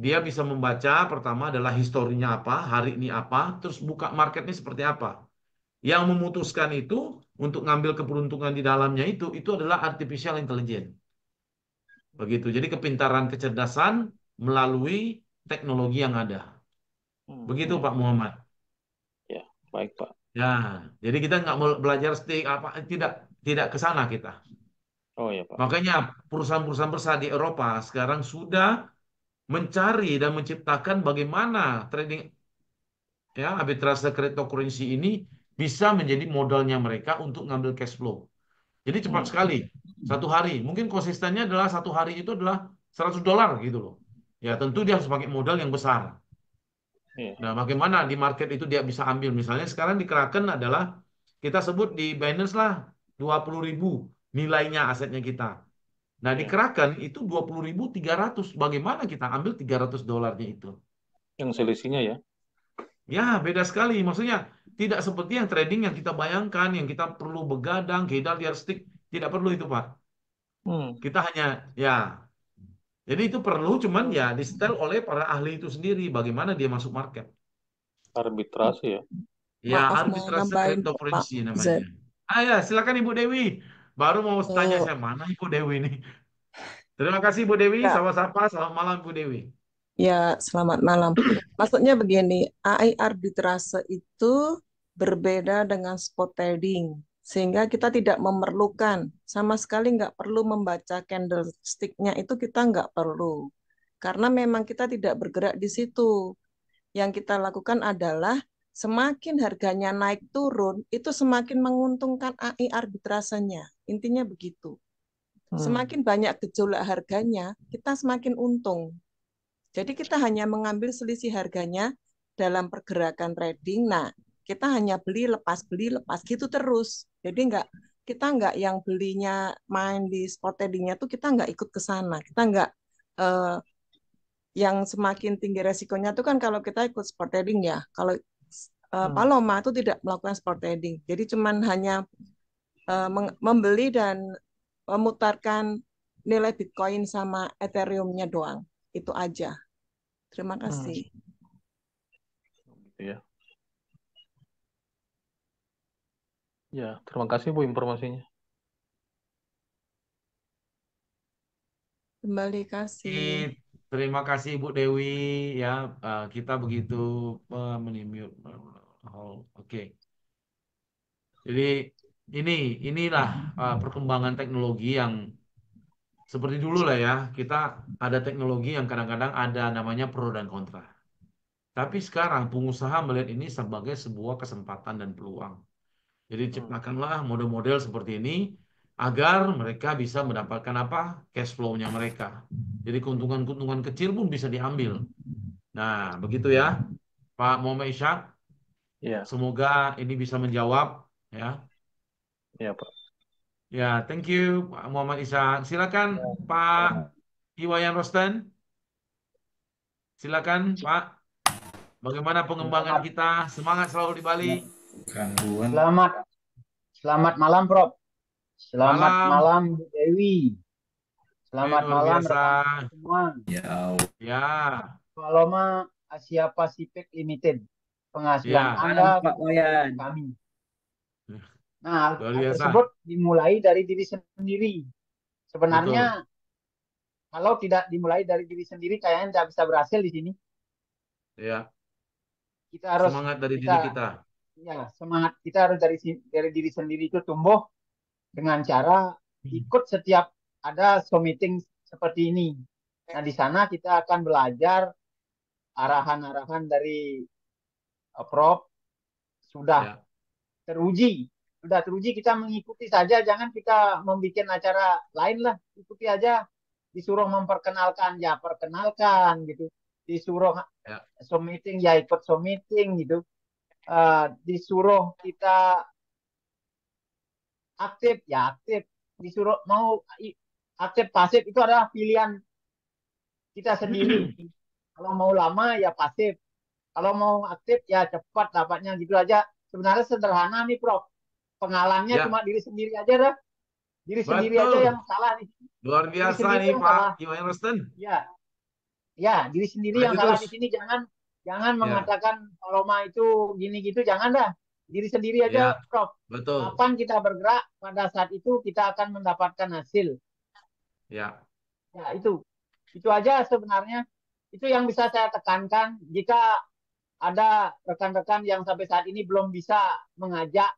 Dia bisa membaca pertama adalah historinya apa, hari ini apa, terus buka marketnya seperti apa. Yang memutuskan itu untuk ngambil keberuntungan di dalamnya itu adalah artificial intelligence. Begitu. Jadi kepintaran kecerdasan melalui teknologi yang ada. Begitu Ya, Pak Muhammad. ya, baik Pak. Ya, jadi kita nggak mau belajar stick apa, tidak, tidak ke sana kita. Oh ya Pak. Makanya perusahaan-perusahaan besar di Eropa sekarang sudah mencari dan menciptakan bagaimana trading, ya, arbitrase cryptocurrency ini bisa menjadi modalnya mereka untuk ngambil cash flow. Jadi cepat Hmm, sekali. Satu hari, mungkin konsistennya adalah satu hari itu adalah $100 gitu loh. Ya, tentu dia harus pakai modal yang besar. iya, Nah, bagaimana di market itu dia bisa ambil? Misalnya sekarang di Kraken adalah kita sebut di Binance lah 20.000 nilainya asetnya kita. Nah, di iya. Kraken itu 20.300. Bagaimana kita ambil $300 itu? Yang selisihnya ya. Ya, beda sekali. Maksudnya tidak seperti yang trading yang kita bayangkan, yang kita perlu begadang, kita lihat stick. Tidak perlu itu, Pak. Hmm, Kita hanya, ya. Jadi itu perlu, cuman ya di setel oleh para ahli itu sendiri. Bagaimana dia masuk market. arbitrase ya. Ya, Maaf mau arbitrase nambahin Pak cryptocurrency Z. namanya. Ah ya, silakan Ibu Dewi. Baru mau tanya Eh, saya, mana Ibu Dewi ini? Terima kasih Ibu Dewi, ya, sama-sama. Selamat malam Ibu Dewi. ya, selamat malam. Maksudnya begini, AI arbitrase itu berbeda dengan spot trading, sehingga kita tidak memerlukan, sama sekali nggak perlu membaca candlestick-nya itu kita nggak perlu. Karena memang kita tidak bergerak di situ. Yang kita lakukan adalah semakin harganya naik turun, itu semakin menguntungkan AI arbitrasenya. Intinya begitu. Hmm, Semakin banyak gejolak harganya, kita semakin untung. Jadi kita hanya mengambil selisih harganya dalam pergerakan trading. Nah, kita hanya beli lepas gitu terus. Jadi kita nggak yang belinya main di spot tradingnya tuh kita nggak ikut ke sana. Kita nggak eh, yang semakin tinggi resikonya tuh kan kalau kita ikut spot trading ya. Kalau hmm, Paloma itu tidak melakukan spot trading. Jadi cuman hanya membeli dan memutarkan nilai Bitcoin sama Ethereum-nya doang. Itu aja. Terima hmm, kasih. gitu ya. Ya, terima kasih Bu informasinya. Kembali kasih. Terima kasih Ibu Dewi, ya, kita begitu menimut. Oke. Jadi ini inilah perkembangan teknologi yang seperti dulu lah ya. Kita ada teknologi yang kadang-kadang ada namanya pro dan kontra. Tapi sekarang pengusaha melihat ini sebagai sebuah kesempatan dan peluang. Jadi Hmm, ciptakanlah model-model seperti ini agar mereka bisa mendapatkan apa? Cash flow-nya mereka. Jadi keuntungan-keuntungan kecil pun bisa diambil. Nah, begitu ya, Pak Muhammad Ishak. iya, Semoga ini bisa menjawab, ya. iya Pak. Ya, thank you Pak Muhammad Ishak. Silakan Pak Iwayan Rosten. Silakan Pak. Bagaimana pengembangan Selamat, kita? Semangat selalu di Bali. Gangguan. selamat, selamat malam, Prof. Selamat Malam. malam, Bu Dewi. Selamat Luar malam, biasa. rekan-rekan semua. Ya, Ya, Paloma Asia Pacific Limited. Penghasilan ya, Anda, Malam Pak penghasilan Wayan. kami. Nah, luar hal biasa. tersebut dimulai dari diri sendiri. Betul. Sebenarnya, kalau tidak dimulai dari diri sendiri, kayaknya tidak bisa berhasil di sini. Ya, Kita harus, semangat dari diri kita, kita. ya, semangat kita harus dari diri sendiri itu tumbuh dengan cara ikut setiap ada Zoom meeting seperti ini. Nah, di sana kita akan belajar arahan-arahan dari Prof sudah Ya, teruji. Sudah teruji kita mengikuti saja, jangan kita membuat acara lain lah. Ikuti aja. Disuruh memperkenalkan, ya perkenalkan gitu. Disuruh ya, Zoom meeting, ya ikut Zoom meeting gitu. Disuruh kita aktif, ya aktif. Disuruh mau aktif pasif itu adalah pilihan kita sendiri. Kalau mau lama ya pasif. Kalau mau aktif ya cepat dapatnya gitu aja. Sebenarnya sederhana nih Prof. Penghalangnya ya, cuma diri sendiri aja dah. Diri sendiri aja betul. yang salah nih. Luar Diri biasa sendiri nih yang Pak salah. Iwayan Rosten. Ya, Ya, diri sendiri Maju yang salah terus. di sini. Jangan Ya, mengatakan Paloma itu gini gitu, jangan dah. Diri sendiri aja, ya, Prof. betul. Kapan kita bergerak, pada saat itu kita akan mendapatkan hasil. Ya, Ya, itu aja sebenarnya. Itu yang bisa saya tekankan. Jika ada rekan-rekan yang sampai saat ini belum bisa mengajak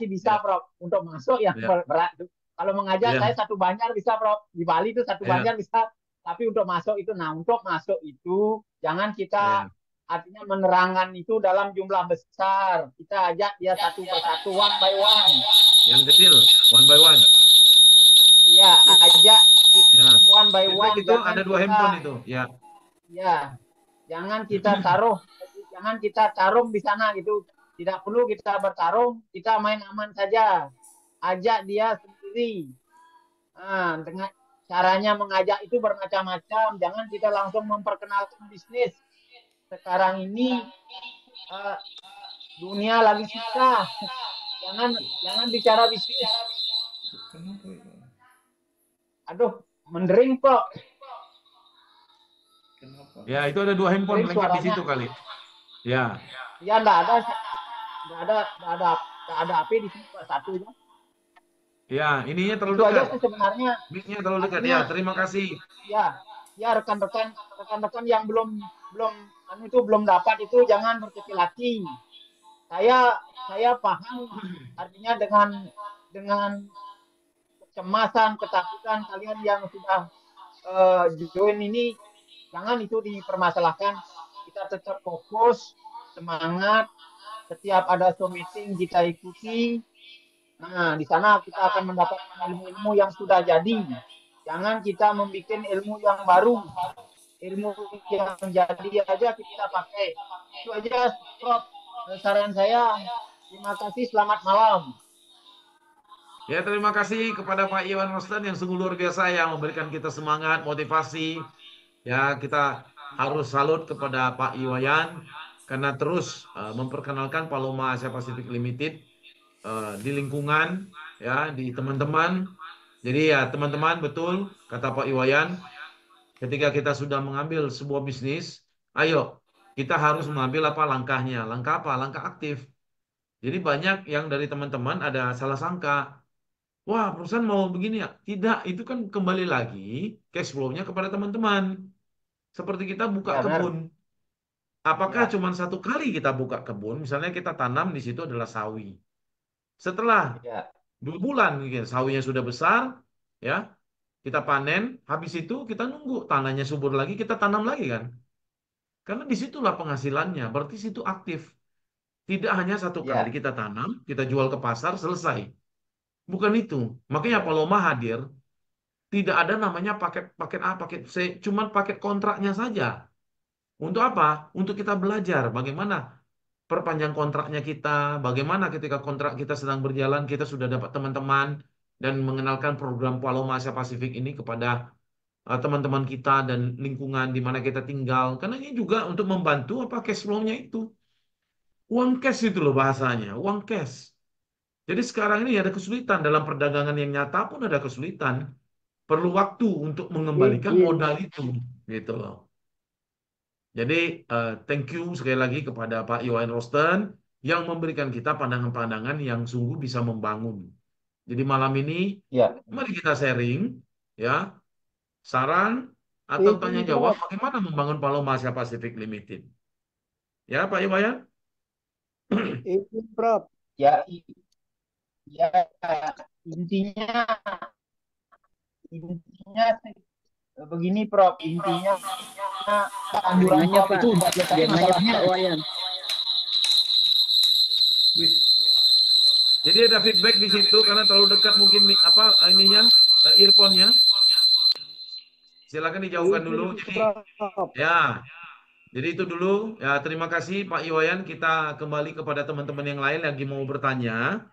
sih bisa, ya, Prof. Untuk masuk yang ya, berat. Kalau mengajak saya ya, satu Banjar bisa, Prof. Di Bali itu satu ya, Banjar bisa. Tapi untuk masuk itu, nah untuk masuk itu jangan kita ya. artinya menerangkan itu dalam jumlah besar. Kita ajak dia satu persatu, one by one. Yang kecil, one by one. Iya, ajak Ya, one by feedback one. itu ada 2 handphone itu. Ya, Ya, jangan kita taruh di sana gitu. Tidak perlu kita bertarung, kita main aman saja. Ajak dia sendiri. Nah, dengan caranya mengajak itu bermacam-macam. Jangan kita langsung memperkenalkan bisnis. Sekarang ini dunia lagi susah. Jangan bicara bisnis. Kenapa itu? Aduh, mendering kok. Kenapa? ya itu ada 2 handphone Mendering melengkap di suaranya. situ kali. Ya, Ya, enggak ada HP di sini, Pak. Satu ya. ya, ininya terlalu Itu aja dekat. sih sebenarnya. Mic-nya terlalu dekat. Artinya Ya, terima kasih. ya rekan-rekan yang belum dapat itu jangan berkecil hati. Saya paham artinya dengan kecemasan, ketakutan kalian yang sudah join ini, jangan itu dipermasalahkan. Kita tetap fokus, semangat. Setiap ada Zoom meeting kita ikuti. Nah, di sana kita akan mendapatkan ilmu-ilmu yang sudah jadi. Jangan kita membuat ilmu yang baru. Ilmu yang jadi aja kita pakai. Itu aja, Prof. Saran saya. Terima kasih, selamat malam. Ya, terima kasih kepada Pak Iwan Rosten yang sungguh luar biasa yang memberikan kita semangat, motivasi. Ya, kita harus salut kepada Pak Iwayan karena terus memperkenalkan Paloma Asia Pacific Limited di lingkungan, ya, di teman-teman. Jadi ya, teman-teman, betul kata Pak Iwayan, ketika kita sudah mengambil sebuah bisnis, ayo kita harus mengambil apa langkahnya. Langkah apa? Langkah aktif. Jadi banyak yang dari teman-teman ada salah sangka. Wah, perusahaan mau begini ya? Tidak, itu kan kembali lagi cash flow-nya kepada teman-teman. Seperti kita buka Ya, benar. kebun. Apakah Ya, cuma satu kali kita buka kebun? Misalnya kita tanam di situ adalah sawi. Setelah ya, 2 bulan, gitu, sawinya sudah besar, ya, kita panen. Habis itu kita nunggu tanahnya subur lagi, kita tanam lagi kan? Karena disitulah penghasilannya. Berarti situ aktif. Tidak hanya satu kali ya, kita tanam, kita jual ke pasar, selesai. Bukan itu. Makanya ya, Paloma hadir. Tidak ada namanya paket A, paket C, cuman paket kontraknya saja. Untuk apa? Untuk kita belajar bagaimana perpanjang kontraknya kita, bagaimana ketika kontrak kita sedang berjalan, kita sudah dapat teman-teman dan mengenalkan program Paloma Asia Pasifik ini kepada teman-teman kita dan lingkungan di mana kita tinggal. Karena ini juga untuk membantu apa cash flow-nya itu. Uang cash itu loh bahasanya, uang cash. Jadi sekarang ini ada kesulitan dalam perdagangan yang nyata pun ada kesulitan. Perlu waktu untuk mengembalikan modal itu, gitu loh. Jadi thank you sekali lagi kepada Pak Iwan Rosten yang memberikan kita pandangan-pandangan yang sungguh bisa membangun. Jadi malam ini ya. mari kita sharing, ya, saran atau tanya Ini jawab Prof, bagaimana membangun Paloma Asia Pacific Limited. Ya Pak Iwan. ini Prof. Ya, ya, intinya intinya begini, Prof. Intinya anjuran Jaringannya Prof Pak, itu udah selesai jaringannya masalahnya. Pak Wayan. Wih, Jadi ada feedback di situ karena terlalu dekat mungkin apa ininya earphone-nya. Silakan dijauhkan dulu. Ini Jadi Prof. ya, jadi itu dulu. Ya, terima kasih Pak Iwayan. Kita kembali kepada teman-teman yang lain lagi mau bertanya.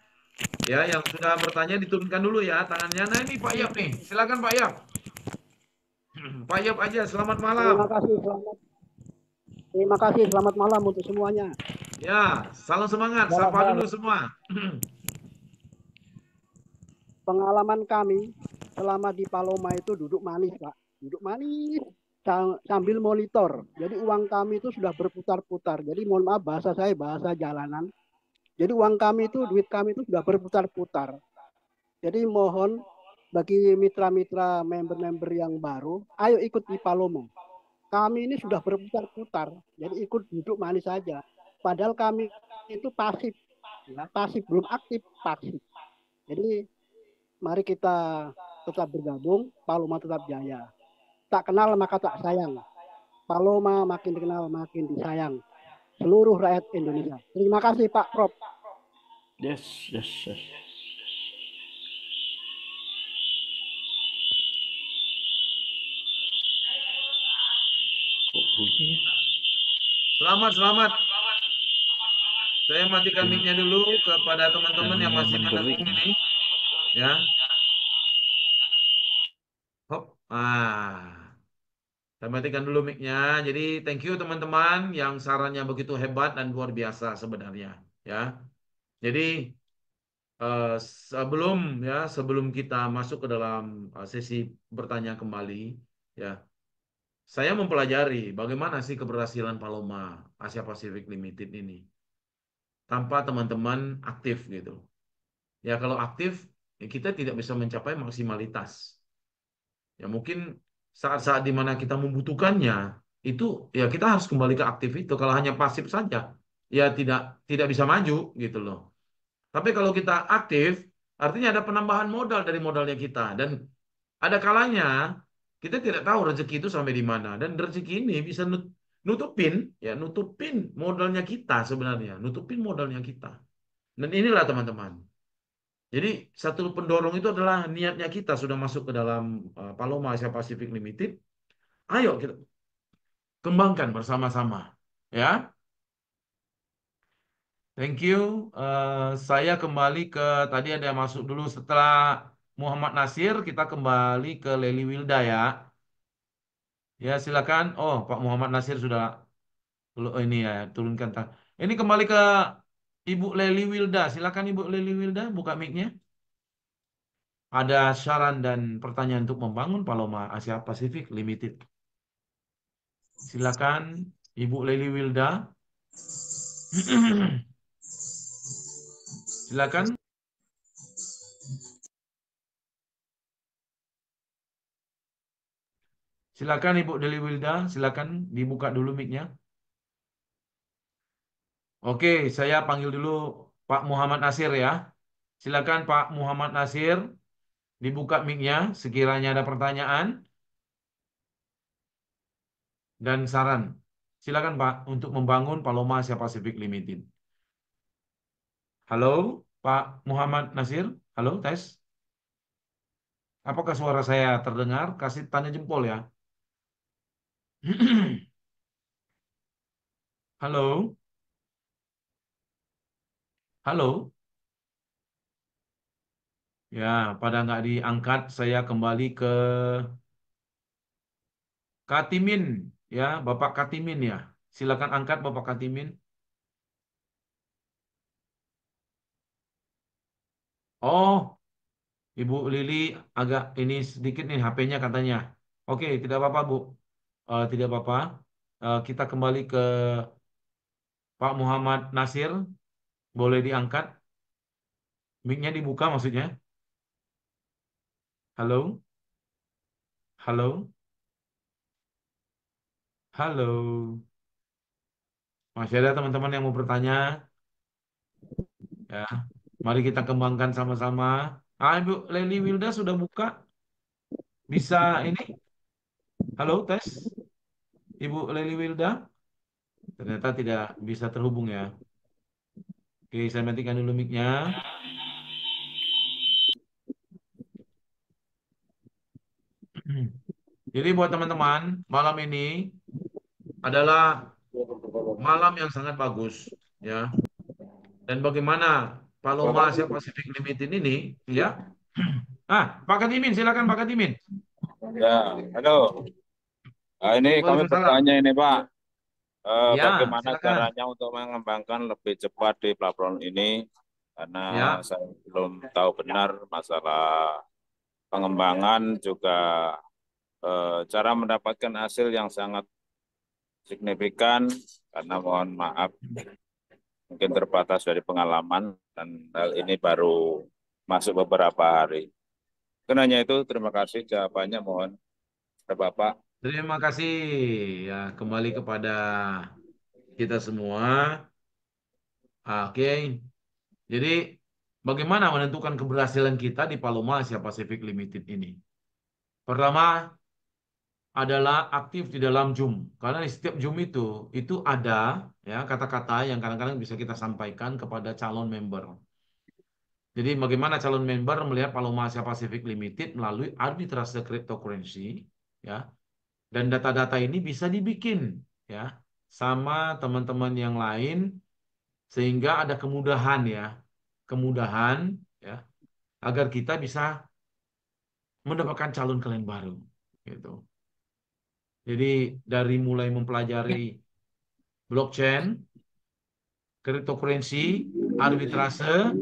Ya, yang sudah bertanya diturunkan dulu ya tangannya. Nah, ini Pak Yap nih. Silakan Pak Yap. Pak Yap aja. Selamat malam. Terima kasih, selamat malam untuk semuanya. Ya, salam semangat. Sapa dulu semua. Pengalaman kami selama di Paloma itu duduk manis, Pak. Duduk manis sambil monitor. Jadi uang kami itu sudah berputar-putar. Jadi mohon maaf bahasa saya bahasa jalanan. Jadi uang kami itu, duit kami itu sudah berputar-putar. Jadi mohon bagi mitra-mitra member-member yang baru, ayo ikut di Palomo. Kami ini sudah berputar-putar, jadi ikut duduk manis saja. Padahal kami itu pasif, ya, pasif belum aktif, pasif. Jadi mari kita tetap bergabung, Paloma tetap jaya. Tak kenal maka tak sayang. Paloma makin dikenal makin disayang. Seluruh rakyat Indonesia. Terima kasih Pak Prof. Yes. Kok bunyi ya? Selamat. Saya matikan mic-nya dulu kepada teman-teman yang masih mendukung ini. Ya. Hop. Saya matikan dulu mic-nya. Jadi thank you teman-teman yang sarannya begitu hebat dan luar biasa sebenarnya. Ya. Jadi sebelum kita masuk ke dalam sesi bertanya kembali, ya, saya mempelajari bagaimana sih keberhasilan Paloma Asia Pacific Limited ini tanpa teman-teman aktif gitu. Ya kalau aktif, ya kita tidak bisa mencapai maksimalitas. Ya mungkin saat-saat di mana kita membutuhkannya, itu ya kita harus kembali ke aktif itu. Kalau hanya pasif saja, ya tidak bisa maju gitu loh. Tapi kalau kita aktif, artinya ada penambahan modal dari modalnya kita. Dan ada kalanya kita tidak tahu rezeki itu sampai di mana. Dan rezeki ini bisa nutupin modalnya kita sebenarnya. Nutupin modalnya kita. Dan inilah teman-teman. Jadi satu pendorong itu adalah niatnya kita sudah masuk ke dalam Paloma Asia Pacific Limited. Ayo kita kembangkan bersama-sama. Ya. Thank you. Saya kembali ke tadi ada yang masuk dulu setelah Muhammad Nasir, kita kembali ke Leli Wilda ya. Ya silakan. Oh Pak Muhammad Nasir sudah ini ya turunkan tangan. Ini kembali ke Ibu Leli Wilda. Silakan Ibu Leli Wilda buka mic-nya. Ada saran dan pertanyaan untuk membangun Paloma Asia Pacific Limited. Silakan Ibu Leli Wilda. Silakan. Silakan Ibu Leli Wilda, silakan dibuka dulu mic-nya. Oke, saya panggil dulu Pak Muhammad Nasir ya. Silakan Pak Muhammad Nasir, dibuka mic-nya sekiranya ada pertanyaan dan saran. Silakan Pak untuk membangun Paloma Asia Pacific Limited. Halo, Pak Muhammad Nasir. Halo, tes. Apakah suara saya terdengar? Kasih tanda jempol ya. Halo. Halo. Ya, pada nggak diangkat, saya kembali ke Katimin, ya, Bapak Katimin ya. Silakan angkat Bapak Katimin. Oh, Ibu Lili agak ini sedikit nih HP-nya katanya. Oke, tidak apa-apa Bu. Tidak apa-apa. Kita kembali ke Pak Muhammad Nasir. Boleh diangkat. Mic-nya dibuka maksudnya. Halo? Halo? Halo? Masih ada teman-teman yang mau bertanya? Ya, mari kita kembangkan sama-sama. Ibu Leli Wilda sudah buka. Bisa ini? Halo, tes. Ibu Leli Wilda. Ternyata tidak bisa terhubung ya. Oke, saya matikan dulu mic-nya. Jadi buat teman-teman, malam ini adalah malam yang sangat bagus, ya. Dan bagaimana Paloma Asia Pacific Limited ini, ya. Pak Katimin, silakan Pak Katimin. Ya, halo. Ini kami Waalaikumsalam. bertanya ini Pak, Ya, bagaimana silakan. caranya untuk mengembangkan lebih cepat di platform ini? Karena Ya. saya belum tahu benar masalah pengembangan juga cara mendapatkan hasil yang sangat signifikan karena mohon maaf mungkin terbatas dari pengalaman dan hal ini baru masuk beberapa hari. Kenanya itu, terima kasih jawabannya mohon kepada Bapak. Terima kasih ya, kembali kepada kita semua. Oke. Jadi bagaimana menentukan keberhasilan kita di Paloma Asia Pacific Limited ini? Pertama adalah aktif di dalam Zoom. Karena di setiap Zoom itu ada ya kata-kata yang kadang-kadang bisa kita sampaikan kepada calon member. Jadi bagaimana calon member melihat Paloma Asia Pacific Limited melalui arbitrase cryptocurrency ya. Dan data-data ini bisa dibikin ya sama teman-teman yang lain sehingga ada kemudahan ya. Kemudahan ya agar kita bisa mendapatkan calon klien baru gitu. Jadi dari mulai mempelajari blockchain, cryptocurrency, arbitrase,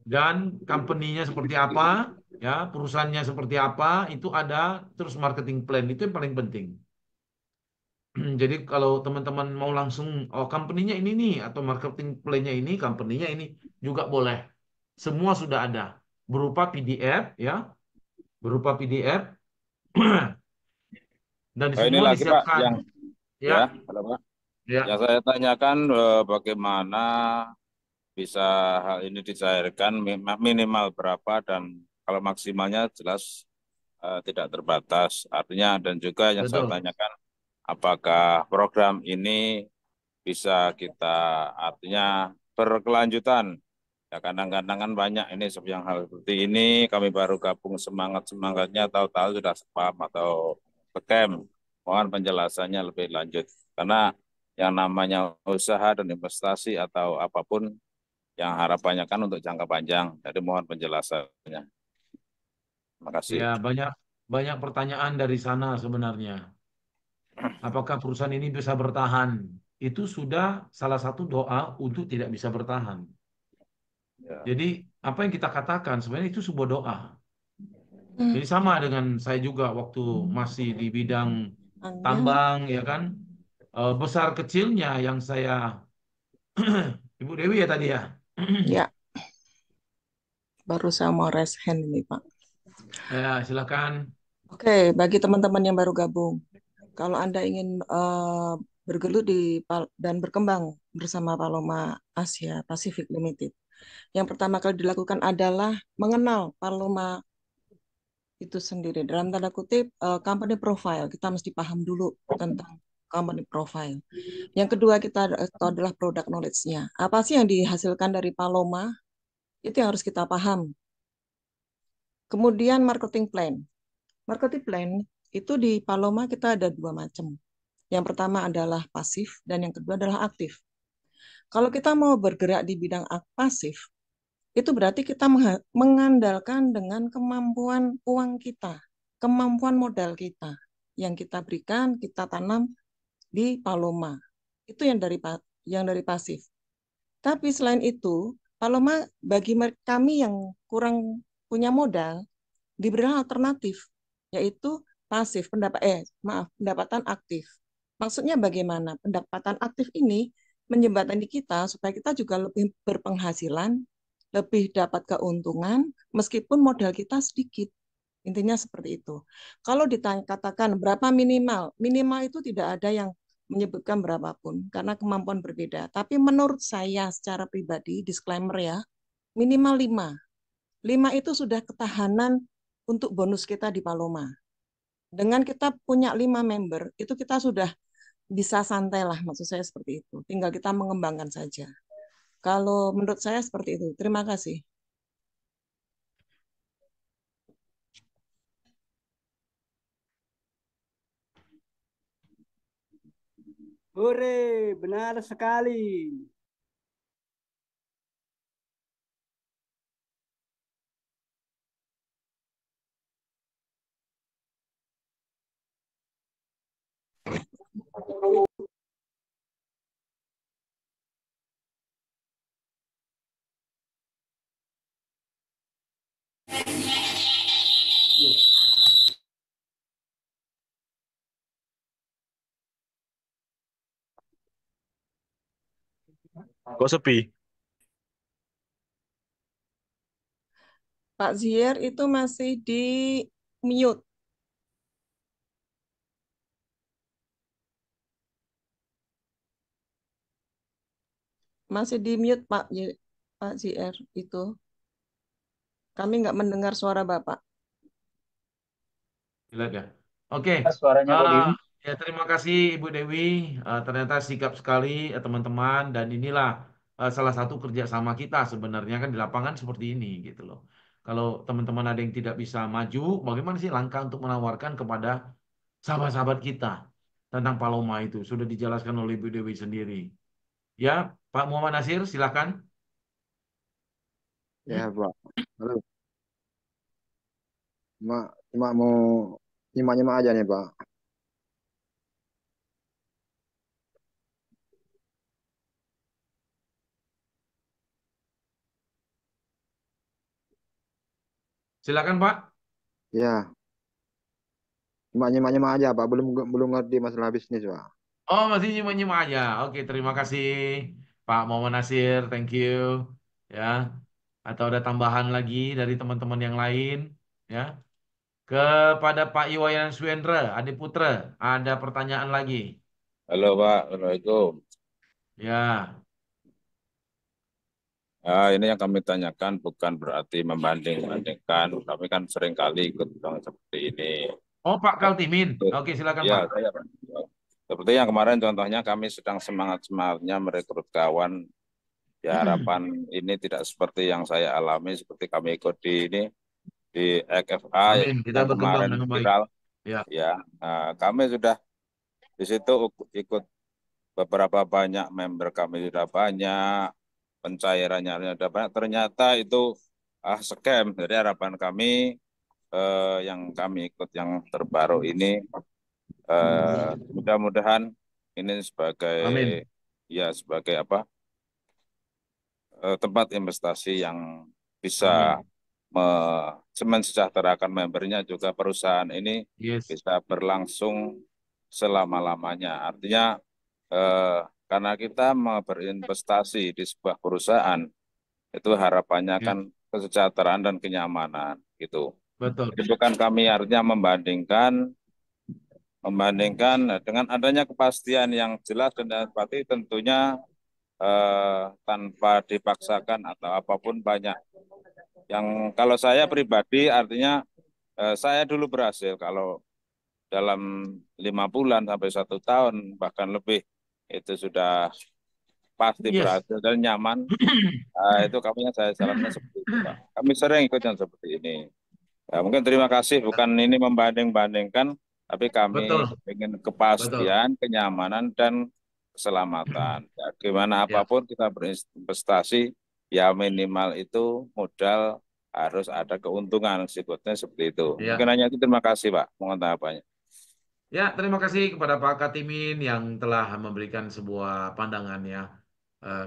dan company-nya seperti apa, ya perusahaannya seperti apa, itu ada terus marketing plan itu yang paling penting. Jadi kalau teman-teman mau langsung, oh company-nya ini nih atau marketing plan-nya ini, company-nya ini juga boleh. Semua sudah ada berupa PDF, ya, berupa PDF dan Ini semua lagi Pak, disiapkan, ya, halo Pak. ya. Yang saya tanyakan bagaimana bisa hal ini dicairkan minimal berapa dan kalau maksimalnya jelas tidak terbatas. Artinya dan juga yang saya Betul. tanyakan apakah program ini bisa kita artinya berkelanjutan. Ya kadang-kadang kan banyak ini yang hal seperti ini kami baru gabung semangatnya tahu-tahu sudah spam atau scam. Mohon penjelasannya lebih lanjut karena yang namanya usaha dan investasi atau apapun yang harapannya kan untuk jangka panjang. Jadi mohon penjelasannya. Terima kasih. Ya, banyak banyak pertanyaan dari sana sebenarnya. Apakah perusahaan ini bisa bertahan? Itu sudah salah satu doa untuk tidak bisa bertahan. Ya. Jadi apa yang kita katakan sebenarnya itu sebuah doa. Hmm. Jadi sama dengan saya juga waktu masih di bidang Anya, tambang, ya kan. Besar kecilnya yang saya Ibu Dewi ya tadi ya. ya, baru saya mau raise hand ini, Pak. Ya, silakan. Oke, bagi teman-teman yang baru gabung, kalau Anda ingin bergelut dan berkembang bersama Paloma Asia Pacific Limited, yang pertama kali dilakukan adalah mengenal Paloma itu sendiri. Dalam tanda kutip, company profile. Kita mesti paham dulu tentang company profile. Yang kedua, itu adalah product knowledge-nya. Apa sih yang dihasilkan dari Paloma? Itu yang harus kita paham. Kemudian marketing plan. Marketing plan itu di Paloma kita ada dua macam. Yang pertama adalah pasif dan yang kedua adalah aktif. Kalau kita mau bergerak di bidang pasif, itu berarti kita mengandalkan dengan kemampuan uang kita, kemampuan modal kita yang kita berikan, kita tanam di Paloma. Itu yang dari pasif. Tapi selain itu, Paloma bagi kami yang kurang punya modal diberikan alternatif, yaitu pendapatan aktif. Maksudnya bagaimana? Pendapatan aktif ini menjembatani kita supaya kita juga lebih berpenghasilan, lebih dapat keuntungan, meskipun modal kita sedikit. Intinya seperti itu. Kalau dikatakan berapa minimal, minimal itu tidak ada yang menyebutkan berapapun, karena kemampuan berbeda. Tapi menurut saya secara pribadi, disclaimer ya, minimal 5. 5 itu sudah ketahanan untuk bonus kita di Paloma. Dengan kita punya 5 member, itu kita sudah bisa santai lah, maksud saya seperti itu. Tinggal kita mengembangkan saja. Kalau menurut saya seperti itu. Terima kasih. Hore, benar sekali. Kok sepi? Pak Zier itu masih di mute. Masih di mute Pak Zier itu. Kami nggak mendengar suara Bapak. Lihat ya. Oke. Suaranya Bu Ah, Dewi. ya terima kasih Ibu Dewi. Ternyata sikap sekali teman-teman dan inilah salah satu kerjasama kita sebenarnya kan di lapangan seperti ini gitu loh. Kalau teman-teman ada yang tidak bisa maju, bagaimana sih langkah untuk menawarkan kepada sahabat-sahabat kita tentang Paloma itu sudah dijelaskan oleh Ibu Dewi sendiri. Ya, Pak Muhammad Nasir, silakan. Ya, Pak. Halo, cuma mau nyimak-nyimak aja nih, Pak. Silakan Pak. Ya, cuma nyimak-nyimak aja, Pak. Belum belum ngerti masalah bisnis, Pak. Oh, masih nyimak-nyimak aja. Oke, terima kasih Pak Muhammad Nasir. Thank you. Ya, atau ada tambahan lagi dari teman-teman yang lain, ya. Kepada Pak Iwayan Swendra, Adi Putra, ada pertanyaan lagi. Halo Pak, Assalamualaikum. Ya, Ini yang kami tanyakan bukan berarti membanding-bandingkan, tapi kan seringkali ikut yang seperti ini. oh Pak Kaltimin. Oke, silakan Ya, Pak. saya Pak. Seperti yang kemarin contohnya kami sedang semangat-semangatnya merekrut kawan. Ya harapan ini tidak seperti yang saya alami, seperti kami ikut di ini di XFA Amin. Kita yang berkembang kemarin dengan baik. viral. Ya, Ya, kami sudah di situ ikut beberapa banyak member kami sudah banyak, pencairannya sudah banyak. Ternyata itu scam. Jadi harapan kami yang kami ikut yang terbaru ini mudah-mudahan ini sebagai amin. ya sebagai apa tempat investasi yang bisa Amin. mensejahterakan membernya juga perusahaan ini Yes. bisa berlangsung selama-lamanya. Artinya karena kita mau berinvestasi di sebuah perusahaan itu harapannya Ya, kan kesejahteraan dan kenyamanan gitu. betul. Jadi bukan kami artinya membandingkan dengan adanya kepastian yang jelas dan pasti tentunya tanpa dipaksakan atau apapun banyak. Yang kalau saya pribadi artinya saya dulu berhasil kalau dalam 5 bulan sampai 1 tahun bahkan lebih itu sudah pasti Yes. berhasil dan nyaman. Itu kami saya sarankan seperti itu Pak. Kami sering ikut yang seperti ini. Ya, mungkin terima kasih bukan ini membanding-bandingkan tapi kami Betul. ingin Betul. kepastian, kenyamanan dan keselamatan. Ya, gimana Ya, apapun kita berinvestasi ya minimal itu modal harus ada keuntungan sikutnya seperti itu. ya. Mungkin hanya itu terima kasih Pak. Mohon tanggapannya. Ya, terima kasih kepada Pak Katimin yang telah memberikan sebuah pandangan ya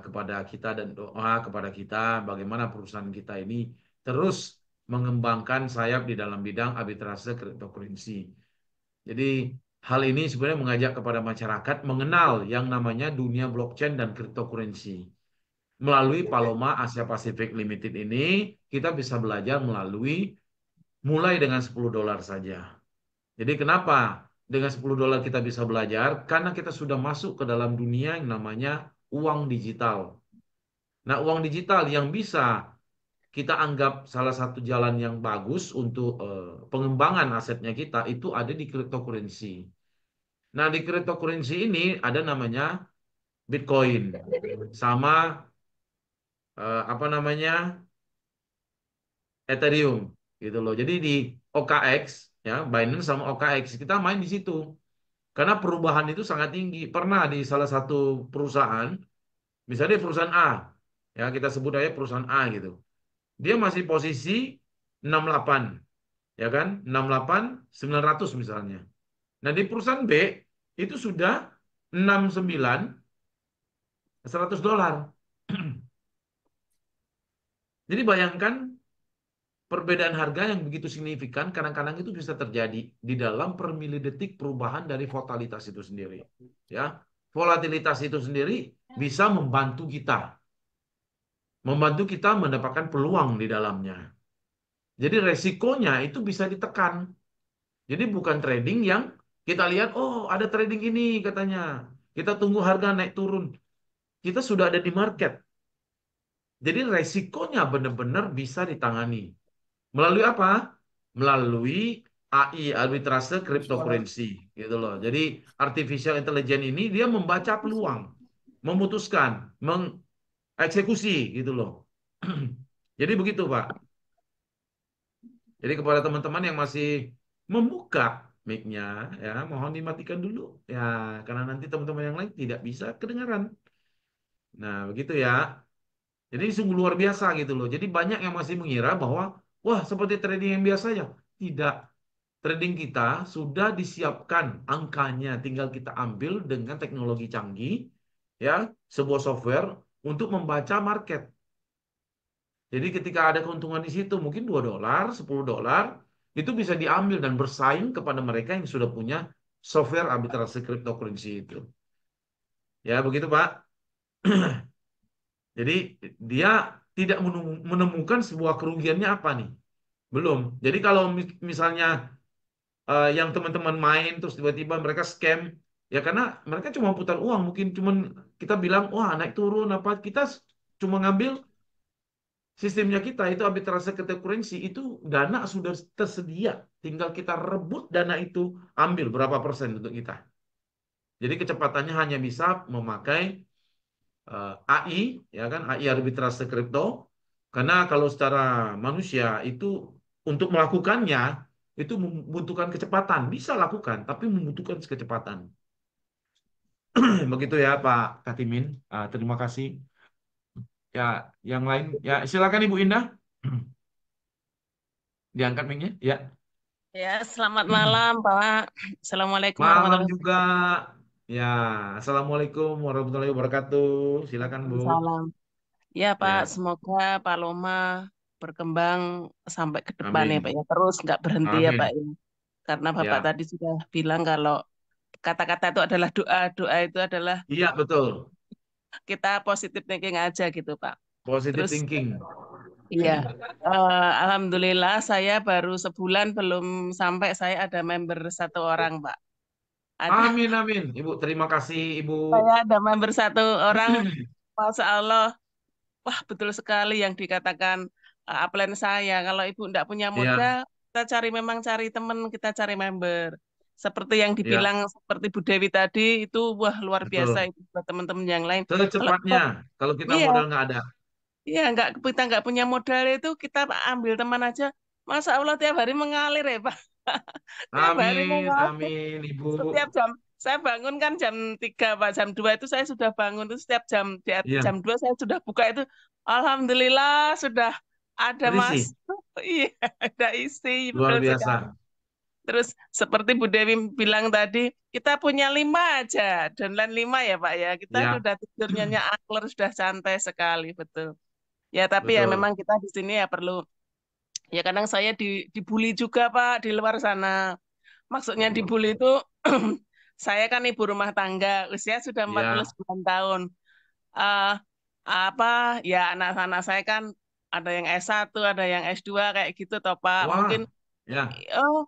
kepada kita dan doa kepada kita bagaimana perusahaan kita ini terus mengembangkan sayap di dalam bidang arbitrase cryptocurrency. Jadi hal ini sebenarnya mengajak kepada masyarakat mengenal yang namanya dunia blockchain dan cryptocurrency. Melalui Paloma Asia Pacific Limited ini kita bisa belajar mulai dengan $10 saja. Jadi kenapa dengan $10 kita bisa belajar? Karena kita sudah masuk ke dalam dunia yang namanya uang digital. Nah, uang digital yang bisa kita anggap salah satu jalan yang bagus untuk pengembangan asetnya kita itu ada di cryptocurrency. Nah, di cryptocurrency ini ada namanya Bitcoin sama apa namanya Ethereum gitu loh. Jadi di OKX ya, Binance sama OKX kita main di situ. Karena perubahan itu sangat tinggi. Pernah di salah satu perusahaan, misalnya perusahaan A, ya kita sebut aja perusahaan A gitu. Dia masih posisi 68, ya kan? 68, 900 misalnya. Nah, di perusahaan B itu sudah 69, $100. Jadi bayangkan perbedaan harga yang begitu signifikan kadang-kadang itu bisa terjadi di dalam per milidetik perubahan dari volatilitas itu sendiri. Ya. volatilitas itu sendiri bisa membantu kita mendapatkan peluang di dalamnya. Jadi resikonya itu bisa ditekan. Jadi bukan trading yang kita lihat, oh ada trading ini katanya. Kita tunggu harga naik turun. Kita sudah ada di market. Jadi resikonya benar-benar bisa ditangani. Melalui apa? Melalui AI, arbitrase cryptocurrency, gitu loh. Jadi artificial intelligence ini dia membaca peluang, memutuskan, mengeksekusi, gitu loh. Jadi begitu, Pak. Jadi kepada teman-teman yang masih membuka mic-nya, ya mohon dimatikan dulu, ya karena nanti teman-teman yang lain tidak bisa kedengaran. Nah, begitu ya. Jadi sungguh luar biasa gitu loh. Jadi banyak yang masih mengira bahwa wah seperti trading yang biasa ya. Tidak. Trading kita sudah disiapkan angkanya, tinggal kita ambil dengan teknologi canggih, ya, sebuah software untuk membaca market. Jadi ketika ada keuntungan di situ, mungkin $2, $10, itu bisa diambil dan bersaing kepada mereka yang sudah punya software arbitrase cryptocurrency itu. Ya, begitu Pak. Jadi dia tidak menemukan sebuah kerugiannya apa nih? Belum. Jadi kalau misalnya yang teman-teman main terus tiba-tiba mereka scam, ya karena mereka cuma putar uang, mungkin cuman kita bilang, wah naik turun apa, kita cuma ngambil sistemnya kita itu arbitrase cryptocurrency itu dana sudah tersedia, tinggal kita rebut dana itu, ambil berapa persen untuk kita. Jadi kecepatannya hanya bisa memakai AI, ya kan, AI arbitrase kripto. Karena kalau secara manusia itu untuk melakukannya itu membutuhkan kecepatan, bisa lakukan, tapi membutuhkan kecepatan. Begitu ya Pak Katimin. Terima kasih. Ya, yang lain, ya silakan Ibu Indah. Diangkat mic-nya, ya. Ya, selamat malam, Pak. Assalamualaikum Malam warahmatullahi juga. Ya, Assalamualaikum warahmatullahi wabarakatuh. Silakan Bu. wabarakatuh. Salam. Ya, Pak, Ya, semoga Paloma berkembang sampai ke depan ya, Pak amin. ya. Terus nggak berhenti ya, Pak Amin. ya. Karena Bapak Ya, tadi sudah bilang kalau kata-kata itu adalah doa, doa itu adalah iya betul. kita positive thinking aja gitu, Pak. Positive Terus thinking. iya, Alhamdulillah saya baru sebulan belum sampai saya ada member 1 orang, Pak. Ada Amin, amin. Ibu, terima kasih Ibu. saya ada member 1 orang, Masya Allah. Wah, betul sekali yang dikatakan upline saya. Kalau ibu tidak punya Ya, modal, kita cari memang cari teman, kita cari member. Seperti yang ya, dibilang seperti Bu Dewi tadi, itu wah luar biasa betul. itu buat teman-teman yang lain. Kalau kita, Secepatnya, kalau kita iya, modal nggak ada. iya kita nggak punya modal itu kita ambil teman aja. Masa Allah tiap hari mengalir ya Pak. Tiap hari Amin, mengalir. amin, Ibu. Setiap jam saya bangun kan jam 3 Pak, jam 2 itu saya sudah bangun itu setiap Iya, jam 2 saya sudah buka itu alhamdulillah sudah ada Mas. terisi. Iya, ada isi Luar betul sekali. biasa. Terus seperti Bu Dewi bilang tadi, kita punya 5 aja, dan lain 5 ya Pak ya. Kita Ya, sudah tidurnya angler, sudah santai sekali, betul. Ya tapi ya betul. memang kita di sini ya perlu, ya kadang saya dibully juga Pak di luar sana. Maksudnya dibully itu saya kan ibu rumah tangga, usia sudah Ya, 49 tahun. Eh apa ya anak-anak saya kan ada yang S1, ada yang S2 kayak gitu toh Pak. Mungkin wah, ya, oh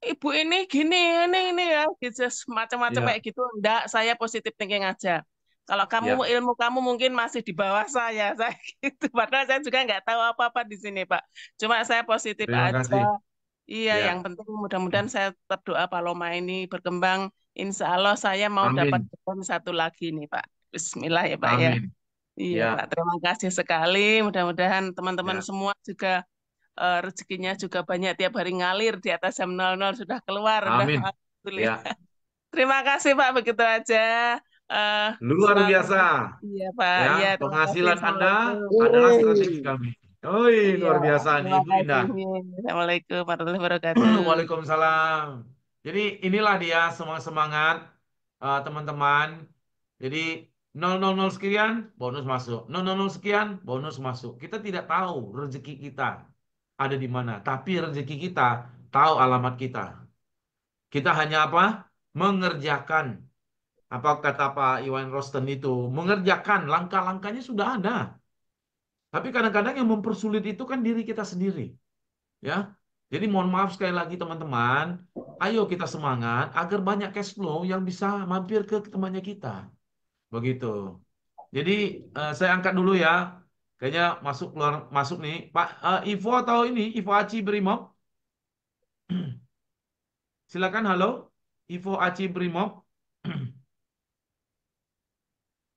ibu ini gini ini ya gitu macam-macam kayak ya, gitu. Enggak, saya positif thinking aja. Kalau kamu ya. ilmu kamu mungkin masih di bawah saya, saya gitu. Padahal saya juga nggak tahu apa-apa di sini, Pak. Cuma saya positif Terima aja. kasih. Iya, yang Ya, penting mudah-mudahan saya tetap doa Paloma ini berkembang. Insya Allah saya mau dapat amin, telepon 1 lagi nih, Pak. Bismillah ya, Pak ya. amin. Iya, Pak. Ya, Terima kasih sekali. Mudah-mudahan teman-teman ya, semua juga rezekinya juga banyak tiap hari ngalir di atas jam 00 sudah keluar. Udah, amin. alhamdulillah. Ya, Terima kasih, Pak. Begitu aja. Eh luar selalu. biasa. Iya, Pak. Ya, Iya, terima kasih. penghasilan Anda Assalamualaikum. adalah Yeay. strategi kami. Oi, Iya, luar biasa nih terima Ibu kasih. Indah. Assalamualaikum warahmatullahi wabarakatuh. Waalaikumsalam. Jadi inilah dia semangat teman-teman. Jadi 000 sekian bonus masuk. 000 sekian bonus masuk. Kita tidak tahu rezeki kita ada di mana, tapi rezeki kita tahu alamat kita. Kita hanya apa? Mengerjakan apa kata Pak Iwan Rosten itu, mengerjakan langkah-langkahnya sudah ada. Tapi kadang-kadang yang mempersulit itu kan diri kita sendiri, ya. Jadi mohon maaf sekali lagi teman-teman, ayo kita semangat agar banyak cash flow yang bisa mampir ke temannya kita. Begitu. Jadi saya angkat dulu ya. Kayaknya masuk keluar masuk nih. Pak Ivo atau ini Ivo Aci Brimob. Silakan halo. Ivo Aci Brimob.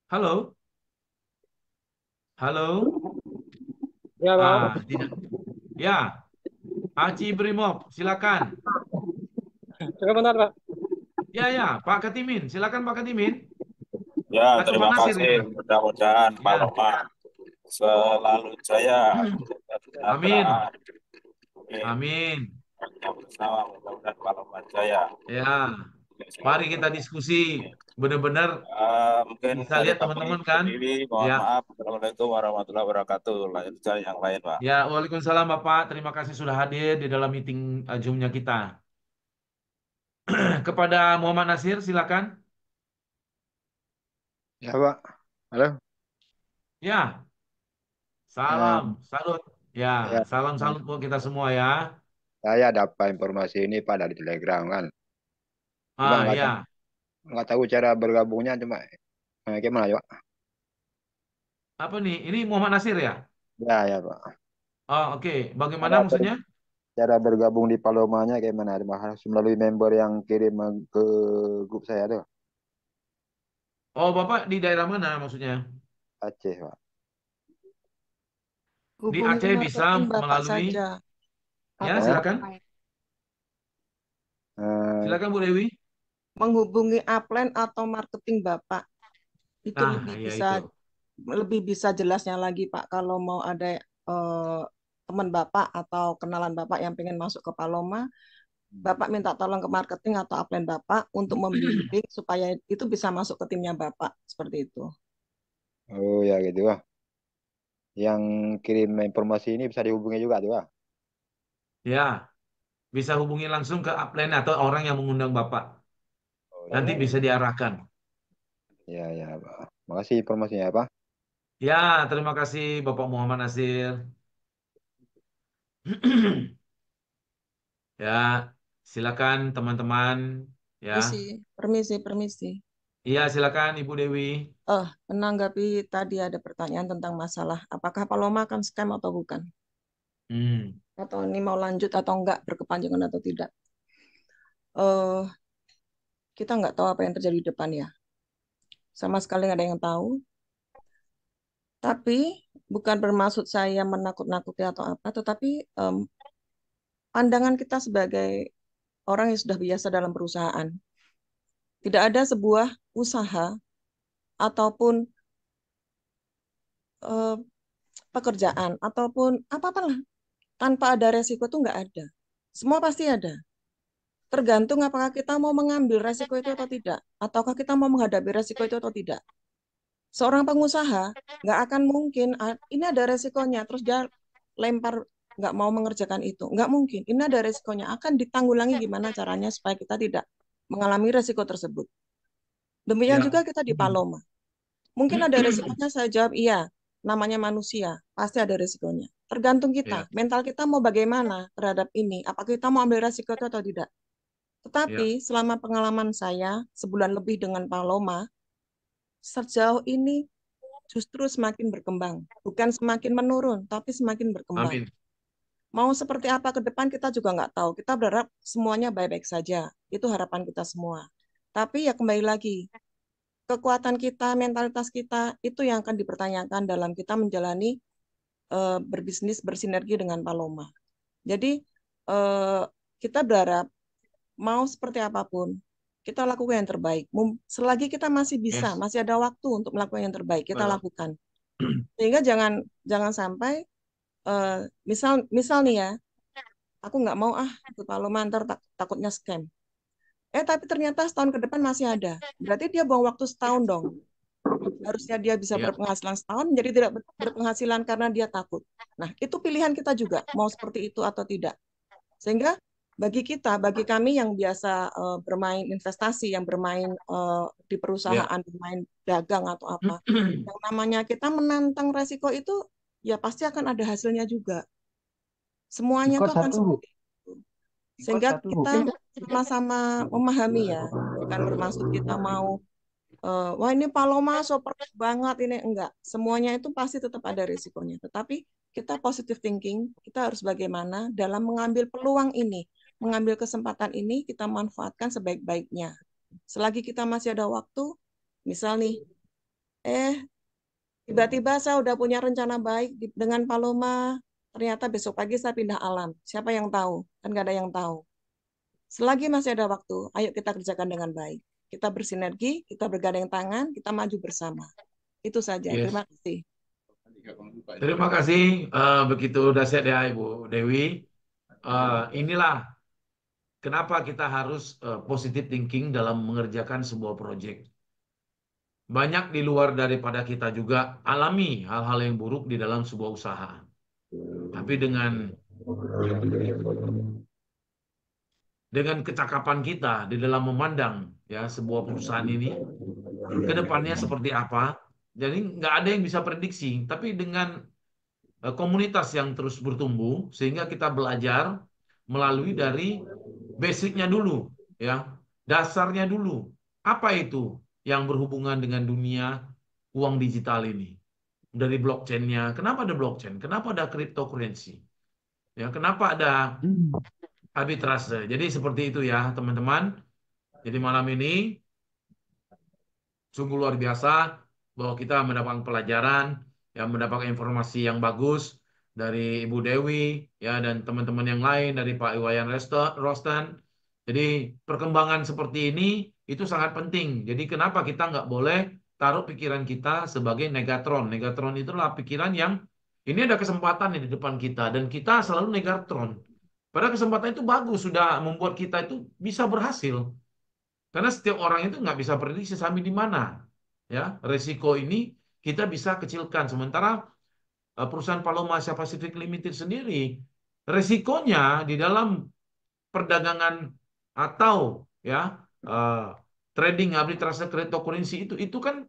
Halo. Halo. Ya, Pak. Tidak. Ya, Aci Brimob, silakan. Sebentar, Pak. Ya, Pak Katimin, silakan Pak Katimin. Ya, Atau terima Pak Nasir kasih. ya. Mudah-mudahan Ya. Paloma selalu jaya. Amin. Oke. Amin. Bersama mudah-mudahan Paloma jaya. Ya, mari kita diskusi. Benar-benar Mungkin bisa dari lihat kami teman-teman kan. sendiri, mohon Ya. maaf. Assalamualaikum warahmatullahi wabarakatuh. Lanjut cari yang lain, Pak. Ya, waalaikumsalam Bapak. Terima kasih sudah hadir di dalam meeting Zoom-nya kita. Kepada Muhammad Nasir, silakan. Ya, Pak. Halo. Ya, salam, salut. Ya, Ya, salam-salut buat kita semua ya. saya dapat informasi ini Pak dari Telegram kan. Cuma Ya. nggak tahu cara bergabungnya, cuma gimana ya, Pak? Apa nih? Ini Muhammad Nasir ya? Ya, Pak. Oh, oke. Bagaimana Cara, maksudnya? cara bergabung di Palomanya gimana? Harus melalui member yang kirim ke grup saya tuh. Oh, Bapak di daerah mana maksudnya? Aceh, Pak. Di Hubungi Aceh bisa marketing Bapak melalui. saja. Ya, Atau silakan. Silakan Bu Dewi. menghubungi upline atau marketing Bapak. Itu Nah, lebih ya bisa itu. lebih bisa jelasnya lagi Pak kalau mau ada teman Bapak atau kenalan Bapak yang pengen masuk ke Paloma, Bapak minta tolong ke marketing atau upline Bapak untuk membimbing supaya itu bisa masuk ke timnya Bapak seperti itu. Oh ya gitu, Pak. Yang kirim informasi ini bisa dihubungi juga tuh, Pak. Ya, bisa hubungi langsung ke upline atau orang yang mengundang Bapak. Oh, Nanti ya. bisa diarahkan. Ya, Pak. Makasih informasinya, Pak. Ya, terima kasih Bapak Muhammad Nasir. Ya, silakan teman-teman. Ya, Permisi. iya silakan Ibu Dewi. Menanggapi tadi ada pertanyaan tentang masalah apakah Paloma akan scam atau bukan? Atau ini mau lanjut atau enggak, berkepanjangan atau tidak? Kita nggak tahu apa yang terjadi di depan ya. Sama sekali nggak ada yang tahu. Tapi bukan bermaksud saya menakut-nakuti atau apa, tetapi pandangan kita sebagai orang yang sudah biasa dalam perusahaan. Tidak ada sebuah usaha ataupun pekerjaan ataupun apa-apa lah tanpa ada resiko itu nggak ada. Semua pasti ada. Tergantung apakah kita mau mengambil resiko itu atau tidak, ataukah kita mau menghadapi resiko itu atau tidak. Seorang pengusaha nggak akan mungkin ini ada resikonya terus dia lempar nggak mau mengerjakan itu, nggak mungkin. Ini ada resikonya, akan ditanggulangi gimana caranya supaya kita tidak mengalami resiko tersebut. Demikian juga kita di Paloma. Mungkin ada resikonya, saya jawab iya. Namanya manusia, pasti ada resikonya. Tergantung kita, mental kita mau bagaimana terhadap ini. Apakah kita mau ambil resiko itu atau tidak. Tetapi selama pengalaman saya sebulan lebih dengan Paloma, sejauh ini justru semakin berkembang. Bukan semakin menurun, tapi semakin berkembang. Amin. Mau seperti apa ke depan kita juga nggak tahu. Kita berharap semuanya baik-baik saja. Itu harapan kita semua. Tapi ya kembali lagi, kekuatan kita, mentalitas kita, itu yang akan dipertanyakan dalam kita menjalani berbisnis, bersinergi dengan Paloma. Jadi kita berharap mau seperti apapun, kita lakukan yang terbaik. Selagi kita masih bisa, masih ada waktu untuk melakukan yang terbaik, kita lakukan. Sehingga jangan sampai misal nih ya, aku nggak mau ikut Paloma ntar takutnya scam. Tapi ternyata setahun ke depan masih ada. Berarti dia buang waktu setahun dong. Harusnya dia bisa berpenghasilan setahun, menjadi tidak berpenghasilan karena dia takut. Nah, itu pilihan kita juga, mau seperti itu atau tidak. Sehingga bagi kami yang biasa bermain investasi, yang bermain di Ya. perusahaan, bermain dagang atau apa, yang namanya kita menantang resiko itu ya pasti akan ada hasilnya juga. Semuanya Ikut itu akan satu, Bu. seperti itu. Ikut Sehingga satu, Bu. kita sama-sama memahami ya, bukan bermaksud kita mau wah ini Paloma super banget ini, enggak. Semuanya itu pasti tetap ada risikonya. Tetapi kita positive thinking, kita harus bagaimana dalam mengambil peluang ini, mengambil kesempatan ini kita manfaatkan sebaik-baiknya. Selagi kita masih ada waktu, misal nih, tiba-tiba saya udah punya rencana baik dengan Paloma, ternyata besok pagi saya pindah alam. Siapa yang tahu? Kan nggak ada yang tahu. Selagi masih ada waktu, ayo kita kerjakan dengan baik. Kita bersinergi, kita bergandeng tangan, kita maju bersama. Itu saja. Yes. Terima kasih. Terima kasih. Begitu dahsyat ya Ibu Dewi. Inilah kenapa kita harus positive thinking dalam mengerjakan sebuah proyek. Banyak di luar daripada kita juga alami hal-hal yang buruk di dalam sebuah usaha. Tapi dengan kecakapan kita di dalam memandang ya sebuah perusahaan ini ke depannya seperti apa. Jadi nggak ada yang bisa prediksi. Tapi dengan komunitas yang terus bertumbuh sehingga kita belajar melalui dari basicnya dulu, ya dasarnya dulu. Apa itu yang berhubungan dengan dunia uang digital ini? Dari blockchain-nya. Kenapa ada blockchain? Kenapa ada cryptocurrency? Ya, kenapa ada arbitrase? Jadi seperti itu ya, teman-teman. Jadi malam ini sungguh luar biasa bahwa kita mendapatkan pelajaran, yang mendapatkan informasi yang bagus dari Ibu Dewi, ya dan teman-teman yang lain dari Pak Iwayan Rosten. Jadi perkembangan seperti ini itu sangat penting. Jadi kenapa kita nggak boleh taruh pikiran kita sebagai negatron? Negatron itulah pikiran yang ini ada kesempatan di depan kita dan kita selalu negatron. Padahal kesempatan itu bagus, sudah membuat kita itu bisa berhasil. Karena setiap orang itu nggak bisa prediksi sampai di mana. Ya, resiko ini kita bisa kecilkan. Sementara perusahaan Paloma Asia Pacific Limited sendiri, resikonya di dalam perdagangan atau ya trading arbitrase cryptocurrency itu kan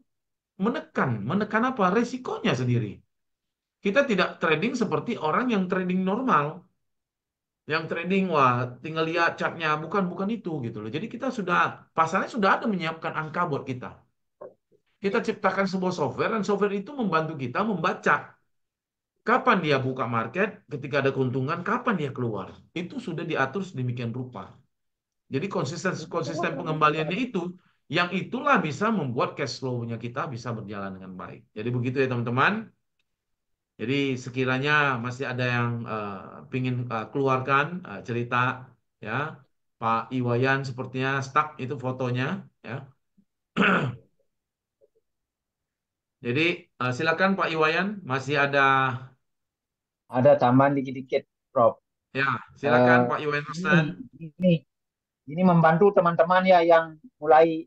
menekan apa? Resikonya sendiri. Kita tidak trading seperti orang yang trading normal. Yang trading, wah, tinggal lihat chartnya, bukan itu gitu loh. Jadi kita pasarnya sudah ada menyiapkan angka buat kita. Kita ciptakan sebuah software dan software itu membantu kita membaca kapan dia buka market, ketika ada keuntungan, kapan dia keluar. Itu sudah diatur sedemikian rupa. Jadi konsisten pengembaliannya itu, yang itulah bisa membuat cash flow-nya kita bisa berjalan dengan baik. Jadi begitu ya teman-teman. Jadi sekiranya masih ada yang ingin keluarkan cerita, ya Pak Iwayan sepertinya stuck itu fotonya, ya. Jadi silakan Pak Iwayan, masih ada tambahan dikit-dikit, Prof. ya, silakan Eh, Pak Iwayan ini Rosten. ini membantu teman-teman ya yang mulai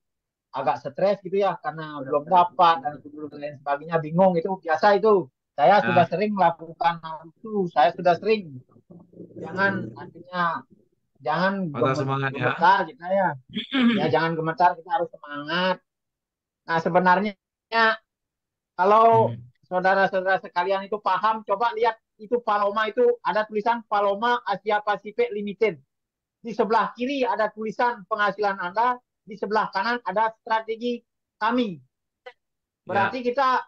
agak stres gitu ya karena belum dapat dan lain sebagainya, bingung, itu biasa itu. Saya sudah sering melakukan itu, saya sudah sering. Jangan Patah semangat ya. gemetar kita ya. Ya jangan gemetar, kita harus semangat. Nah sebenarnya kalau saudara-saudara sekalian itu paham, coba lihat itu Paloma, itu ada tulisan Paloma Asia Pacific Limited. Di sebelah kiri ada tulisan penghasilan Anda, di sebelah kanan ada strategi kami. Berarti kita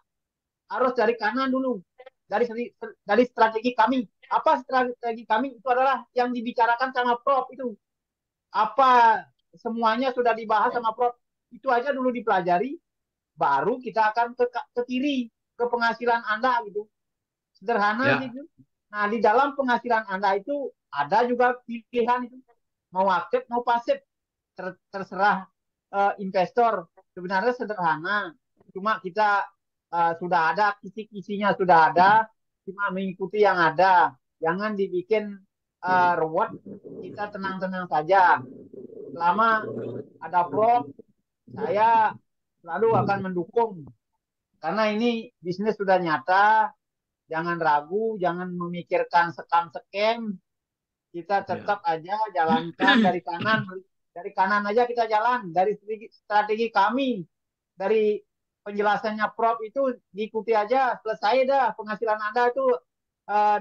harus dari kanan dulu, dari strategi kami. Apa strategi kami? Itu adalah yang dibicarakan sama Prof itu. Apa semuanya sudah dibahas sama Prof. Itu aja dulu dipelajari, baru kita akan ke kiri, ke penghasilan Anda gitu. Sederhana gitu. Nah, di dalam penghasilan Anda itu ada juga pilihan itu. Mau aktif, mau pasif. Terserah investor. Sebenarnya sederhana. Cuma kita sudah ada, kisi-kisinya sudah ada. Cuma mengikuti yang ada. Jangan dibikin reward. Kita tenang-tenang saja. Selama ada Prof, saya selalu akan mendukung. Karena ini bisnis sudah nyata. Jangan ragu, jangan memikirkan scam-scam. kita Ya. tetap aja jalankan dari kanan aja kita jalan, dari strategi kami, dari penjelasannya Prof itu diikuti aja, selesai dah penghasilan Anda itu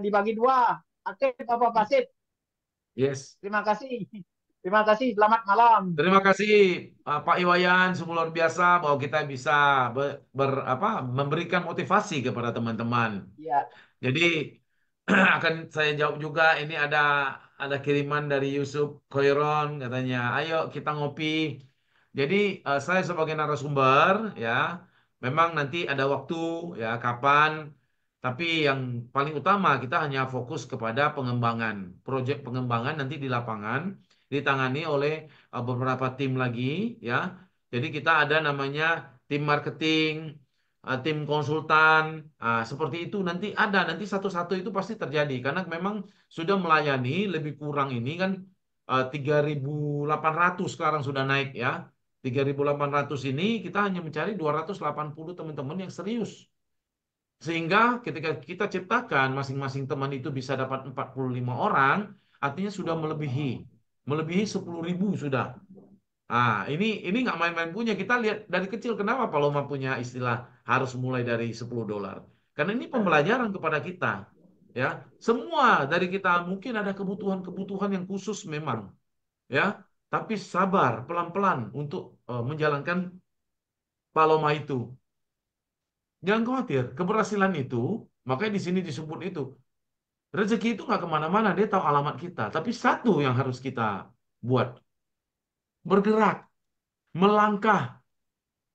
dibagi dua. Oke, Bapak Pasif, Yes. terima kasih. Terima kasih, selamat malam. Terima kasih Pak Iwayan, sungguh luar biasa bahwa kita bisa memberikan motivasi kepada teman-teman. Iya. Jadi akan saya jawab juga, ini ada kiriman dari Yusuf Khairon, katanya, ayo kita ngopi. Jadi saya sebagai narasumber ya, memang nanti ada waktu ya kapan, tapi yang paling utama kita hanya fokus kepada pengembangan. Proyek pengembangan nanti di lapangan ditangani oleh beberapa tim lagi ya. Jadi kita ada namanya tim marketing, tim konsultan, seperti itu nanti satu-satu itu pasti terjadi karena memang sudah melayani lebih kurang ini kan 3.800 sekarang sudah naik ya. 3.800 ini kita hanya mencari 280 teman-teman yang serius. Sehingga ketika kita ciptakan masing-masing teman itu bisa dapat 45 orang, artinya sudah melebihi 10.000 sudah. Ini nggak main-main punya. Kita lihat dari kecil kenapa Paloma punya istilah harus mulai dari $10. Karena ini pembelajaran kepada kita. Ya, semua dari kita mungkin ada kebutuhan-kebutuhan yang khusus memang, ya. Tapi sabar, pelan-pelan untuk menjalankan Paloma itu. Jangan khawatir, keberhasilan itu, makanya di sini disebut itu. Rezeki itu nggak kemana-mana, dia tahu alamat kita. Tapi satu yang harus kita buat, bergerak, melangkah,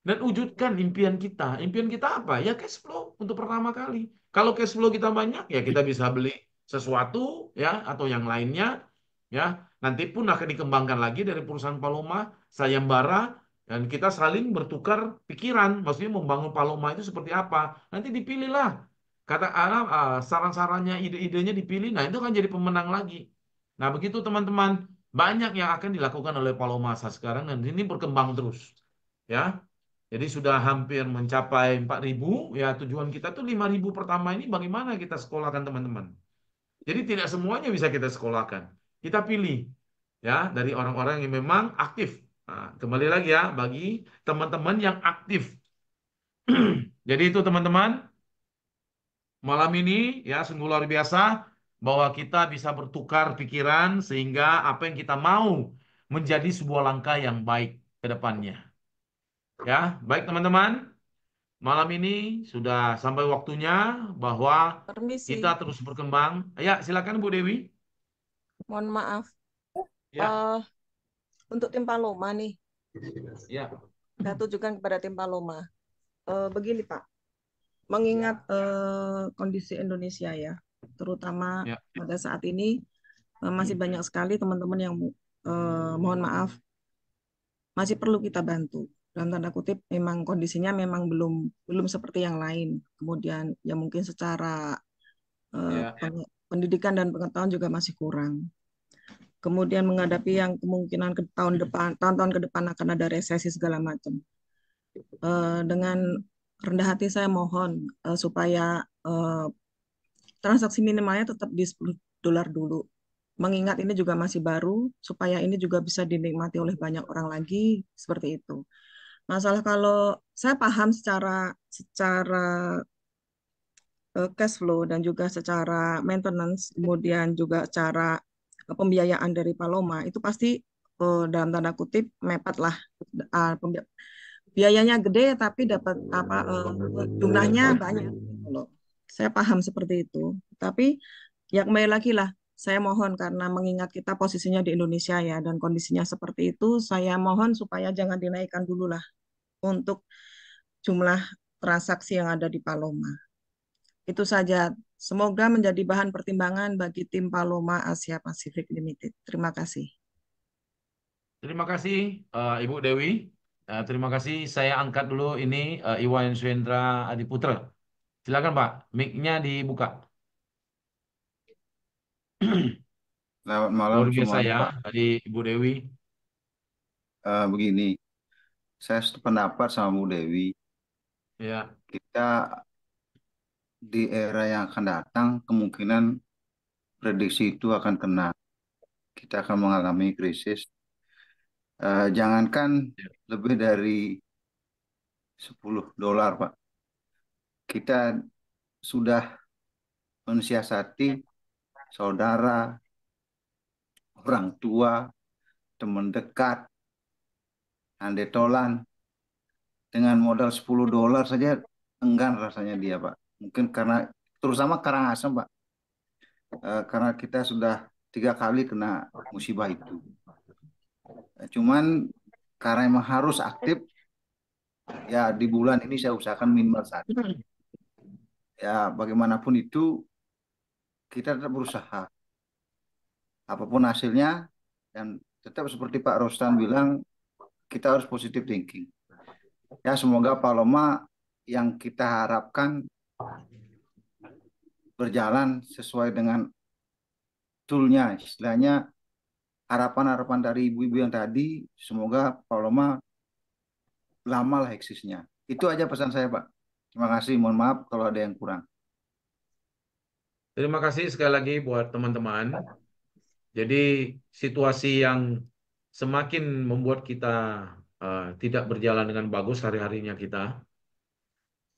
dan wujudkan impian kita. Impian kita apa? Ya cash flow untuk pertama kali. Kalau cash flow kita banyak, ya kita bisa beli sesuatu ya atau yang lainnya ya. Nanti pun akan dikembangkan lagi dari perusahaan Paloma, sayembara, dan kita saling bertukar pikiran. Maksudnya membangun Paloma itu seperti apa? Nanti dipilihlah. Kata saran-sarannya, ide-idenya dipilih. Nah, itu kan jadi pemenang lagi. Nah, begitu teman-teman. Banyak yang akan dilakukan oleh Paloma saat sekarang dan ini berkembang terus. Ya, jadi sudah hampir mencapai 4.000, ya tujuan kita tuh 5.000 pertama ini bagaimana kita sekolahkan teman-teman. Jadi tidak semuanya bisa kita sekolahkan. Kita pilih ya dari orang-orang yang memang aktif. Nah, kembali lagi ya bagi teman-teman yang aktif. Jadi itu teman-teman, malam ini ya sungguh luar biasa bahwa kita bisa bertukar pikiran sehingga apa yang kita mau menjadi sebuah langkah yang baik ke depannya. Ya, baik teman-teman. Malam ini sudah sampai waktunya bahwa Permisi, kita terus berkembang. Ya, silakan Bu Dewi. mohon maaf. Ya, Eh, untuk tim Paloma nih, ya, saya tujukan kepada tim Paloma. Begini Pak, mengingat kondisi Indonesia ya, terutama ya, pada saat ini masih banyak sekali teman-teman yang mohon maaf masih perlu kita bantu. Dalam tanda kutip memang kondisinya memang belum seperti yang lain. Kemudian ya mungkin secara ya, pendidikan dan pengetahuan juga masih kurang. Kemudian menghadapi yang kemungkinan ke tahun-tahun ke depan akan ada resesi segala macam. Dengan rendah hati saya mohon supaya transaksi minimalnya tetap di $10 dulu. Mengingat ini juga masih baru, supaya ini juga bisa dinikmati oleh banyak orang lagi, seperti itu. Masalah kalau saya paham secara cash flow dan juga secara maintenance, kemudian juga cara pembiayaan dari Paloma, itu pasti dalam tanda kutip mepet lah. Biayanya gede tapi dapat jumlahnya banyak gitu loh. Saya paham seperti itu. Tapi ya kembali lagi lah, saya mohon karena mengingat kita posisinya di Indonesia ya dan kondisinya seperti itu, saya mohon supaya jangan dinaikkan dulu lah untuk jumlah transaksi yang ada di Paloma. Itu saja. Semoga menjadi bahan pertimbangan bagi tim Paloma Asia Pacific Limited. Terima kasih. terima kasih Ibu Dewi. Terima kasih. Saya angkat dulu ini Iwan Suendra Adiputra. Silakan Pak, mic-nya dibuka. Selamat malam Luar biasa semuanya, ya, Pak. tadi Ibu Dewi. Begini, saya sependapat sama Bu Dewi. Ya, Kita di era yang akan datang, kemungkinan prediksi itu akan kena. kita akan mengalami krisis. Jangankan lebih dari $10, Pak. Kita sudah mensiasati saudara, orang tua, teman dekat, handetolan, dengan modal $10 saja enggan rasanya dia, Pak. Mungkin karena, terutama Karangasem, Pak. Karena kita sudah 3 kali kena musibah itu. Cuman karena emang harus aktif, ya di bulan ini saya usahakan minimal 1. Ya bagaimanapun itu kita tetap berusaha. Apapun hasilnya, dan tetap seperti Pak Rostan bilang, kita harus positive thinking. Ya semoga Paloma yang kita harapkan berjalan sesuai dengan toolnya, istilahnya harapan-harapan dari ibu-ibu yang tadi, semoga Paloma lama lah eksisnya. Itu aja pesan saya, Pak. Terima kasih, mohon maaf kalau ada yang kurang. Terima kasih sekali lagi buat teman-teman. Jadi situasi yang semakin membuat kita tidak berjalan dengan bagus hari-harinya kita.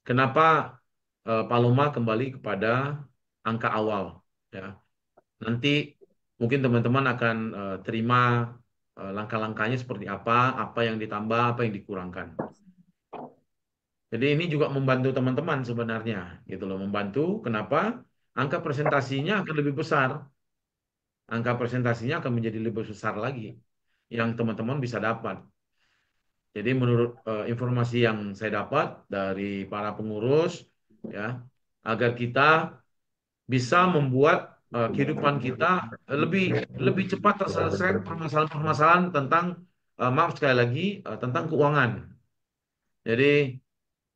Kenapa Paloma kembali kepada angka awal? Ya, nanti mungkin teman-teman akan terima langkah-langkahnya seperti apa yang ditambah, apa yang dikurangkan. Jadi ini juga membantu teman-teman sebenarnya, gitu loh, membantu. Kenapa? Angka presentasinya akan lebih besar. Angka presentasinya akan menjadi lebih besar lagi yang teman-teman bisa dapat. Jadi menurut informasi yang saya dapat dari para pengurus, ya, agar kita bisa membuat kehidupan kita lebih cepat terselesaikan permasalahan-permasalahan tentang maaf sekali lagi tentang keuangan. Jadi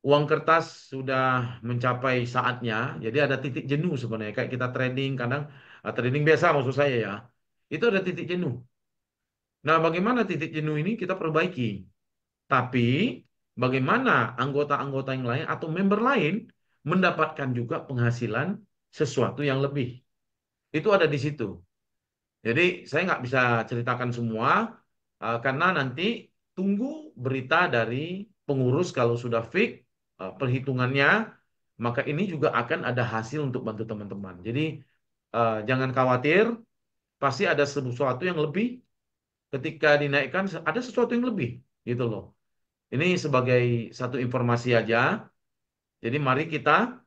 uang kertas sudah mencapai saatnya, jadi ada titik jenuh sebenarnya. Kayak kita trading, kadang trading biasa maksud saya ya, itu ada titik jenuh. Nah, bagaimana titik jenuh ini kita perbaiki? Tapi bagaimana anggota-anggota yang lain atau member lain mendapatkan juga penghasilan sesuatu yang lebih. Itu ada di situ. Jadi saya nggak bisa ceritakan semua, karena nanti tunggu berita dari pengurus kalau sudah fix perhitungannya, maka ini juga akan ada hasil untuk bantu teman-teman. Jadi jangan khawatir, pasti ada sesuatu yang lebih ketika dinaikkan, ada sesuatu yang lebih, gitu loh. Ini sebagai satu informasi aja. Jadi mari kita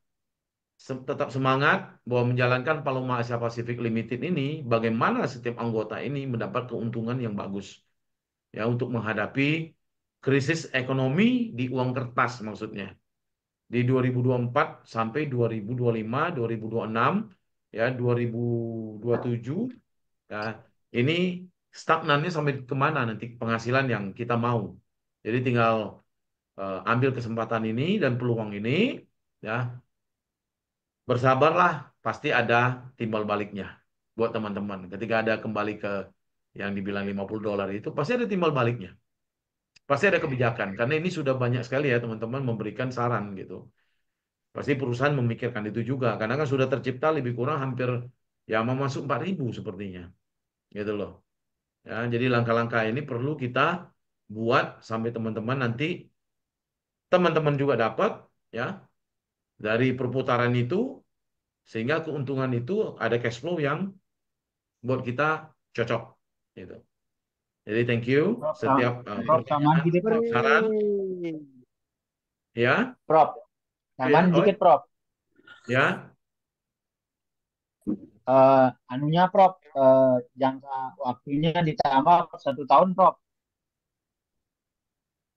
tetap semangat bahwa menjalankan Paloma Asia Pacific Limited ini, bagaimana setiap anggota ini mendapat keuntungan yang bagus ya untuk menghadapi krisis ekonomi di uang kertas maksudnya di 2024 sampai 2025, 2026 ya 2027 ya ini stagnannya sampai kemana nanti penghasilan yang kita mau. Jadi tinggal ambil kesempatan ini dan peluang ini ya. Bersabarlah, pasti ada timbal baliknya buat teman-teman. Ketika ada kembali ke yang dibilang $50 itu, pasti ada timbal baliknya. Pasti ada kebijakan. Karena ini sudah banyak sekali ya teman-teman memberikan saran gitu. Pasti perusahaan memikirkan itu juga. Karena kan sudah tercipta lebih kurang hampir ya mau masuk 4.000 sepertinya. Gitu loh. Ya, jadi langkah-langkah ini perlu kita buat sampai teman-teman nanti teman-teman juga dapat ya dari perputaran itu, sehingga keuntungan itu ada cash flow yang buat kita cocok gitu. Jadi thank you Prof, setiap Prof, tambahan dikit, Prof. saran ya. Prof, tambahan Oh, dikit, Prof. ya. Anunya, Prof, jangka waktunya ditambah 1 tahun, Prof.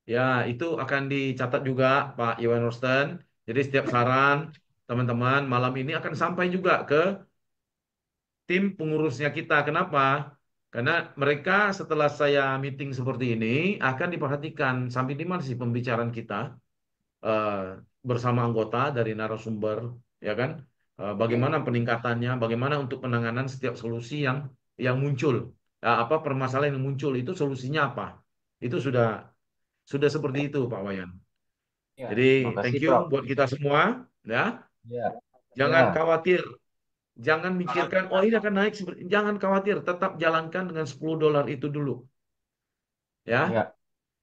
Ya, itu akan dicatat juga Pak Iwan Rosten. Jadi setiap saran teman-teman malam ini akan sampai juga ke tim pengurusnya kita. Kenapa? Karena mereka setelah saya meeting seperti ini akan diperhatikan sampai di mana sih pembicaraan kita bersama anggota dari narasumber, ya kan? Bagaimana peningkatannya, bagaimana untuk penanganan setiap solusi yang muncul, apa permasalahan yang muncul itu solusinya apa? Itu sudah seperti itu Pak Wayan. Ya, Jadi makasih, thank you Prof. buat kita semua, ya. Ya, Jangan ya. khawatir Jangan mikirkan, oh ini akan naik. Jangan khawatir, tetap jalankan dengan $10 itu dulu. Ya, Ya.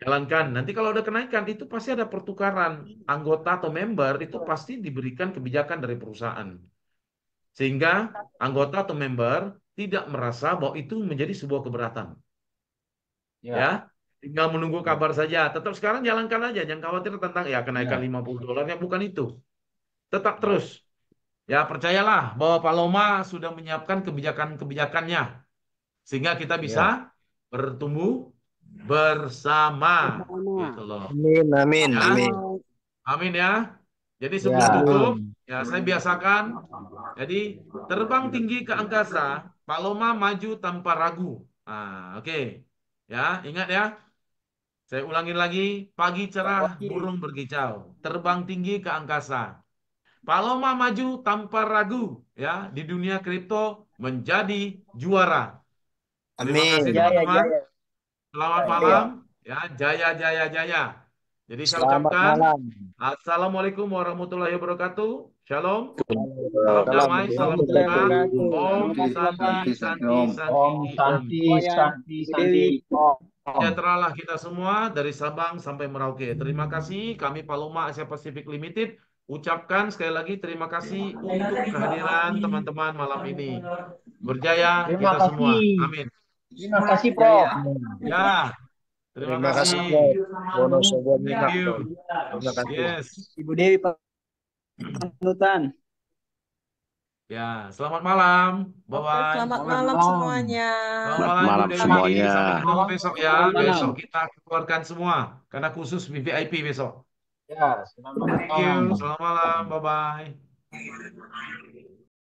jalankan. Nanti kalau ada kenaikan, itu pasti ada pertukaran. Anggota atau member itu pasti diberikan kebijakan dari perusahaan. Sehingga anggota atau member tidak merasa bahwa itu menjadi sebuah keberatan. Ya. Ya, tinggal menunggu kabar saja. Tetap sekarang jalankan aja, jangan khawatir tentang ya kenaikan Ya. $50 yang bukan itu. Tetap terus. Ya, percayalah bahwa Pak Loma sudah menyiapkan kebijakan-kebijakannya sehingga kita bisa Ya. bertumbuh bersama gitu loh. Amin, amin, Ya, amin. amin ya. Jadi sebelum Ya. tutup, ya saya biasakan. Jadi terbang tinggi ke angkasa, Pak Loma maju tanpa ragu. Nah, oke. Ya, ingat ya. Saya ulangin lagi, pagi cerah, burung berkicau, terbang tinggi ke angkasa. Pak Loma maju tanpa ragu, ya, di dunia kripto menjadi juara. Terima Amin. kasih Jaya, teman-teman. jaya. Selamat Jaya. malam, ya, jaya, jaya, jaya. Jadi saya Selamat ucapkan, malam. Assalamualaikum warahmatullahi wabarakatuh. Shalom. Salam Salam damai, salam warahmatullahi sejahtera. wabarakatuh. Om Terima kasih, Santi, Bapak. Santi, Om Santi, Om. Santi, Semuanya, Santi, Bu Santi. Dewi. Sejahteralah kita semua dari Sabang sampai Merauke. Terima kasih kami Paloma Asia Pacific Limited ucapkan sekali lagi terima kasih untuk kehadiran teman-teman malam ini. Berjaya Terima kita semua. kasih. Amin. Terima kasih, Ya, Prof. ya. Terima Terima kasih, kasih. Prof. Wonosobo Thank Minang. you. Terima kasih. Yes. Ibu Dewi panutan. Ya, selamat malam. Oke, Bye-bye. selamat Selamat malam malam. semuanya. Selamat Selamat malam Ibu malam Dewi. semuanya. Sampai ketemu besok ya. Selamat malam. Besok kita keluarkan semua karena khusus VIP besok. Ya, selamat Thank you. malam. Selamat malam. Bye-bye.